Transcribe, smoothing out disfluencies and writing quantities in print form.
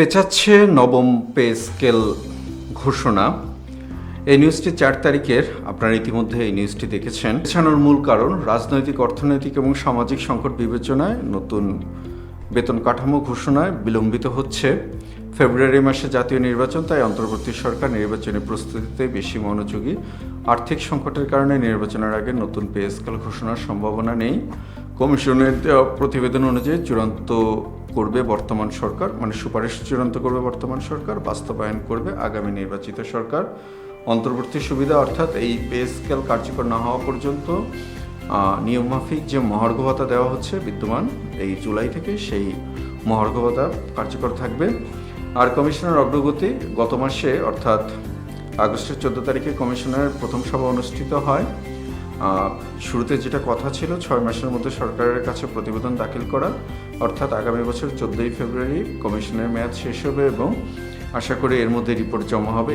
পেঁচাচ্ছে নবম pay scale ঘোষণা। এই নিউজটি 4 তারিখের, আপনারা ইতিমধ্যে এই নিউজটি দেখেছেন। পেছানোর মূল কারণ রাজনৈতিক, অর্থনৈতিক এবং সামাজিক সংকট বিবেচনায় নতুন বেতন কাঠামো ঘোষণায় বিলম্বিত হচ্ছে। ফেব্রুয়ারি মাসে জাতীয় নির্বাচন, তাই অন্তর্বর্তী সরকার নির্বাচনী প্রস্তুতিতে বেশি মনোযোগী। আর্থিক সংকটের কারণে নির্বাচনের আগে নতুন পে স্কেল ঘোষণার সম্ভাবনা নেই। কমিশনের দেওয়া প্রতিবেদন অনুযায়ী চূড়ান্ত করবে বর্তমান সরকার, সুপারিশ চূড়ান্ত করবে বর্তমান সরকার, বাস্তবায়ন করবে আগামী নির্বাচিত সরকার। অন্তর্বর্তী সুবিধা অর্থাৎ এই পে স্কেল কার্যকর না হওয়া পর্যন্ত নিয়মমাফিক যে মহার্ঘ ভাতা দেওয়া হচ্ছে বিদ্যমান এই জুলাই থেকে, সেই মহার্ঘ ভাতা কার্যকর থাকবে। আর কমিশনের অগ্রগতি, গত মাসে অর্থাৎ আগস্টের 14 তারিখে কমিশনের প্রথম সভা অনুষ্ঠিত হয়। শুরুতে যেটা কথা ছিল 6 মাসের মধ্যে সরকারের কাছে প্রতিবেদন দাখিল করা, অর্থাৎ আগামী বছর 14 ফেব্রুয়ারি কমিশনের মেয়াদ শেষ হবে এবং আশা করি এর মধ্যে রিপোর্ট জমা হবে।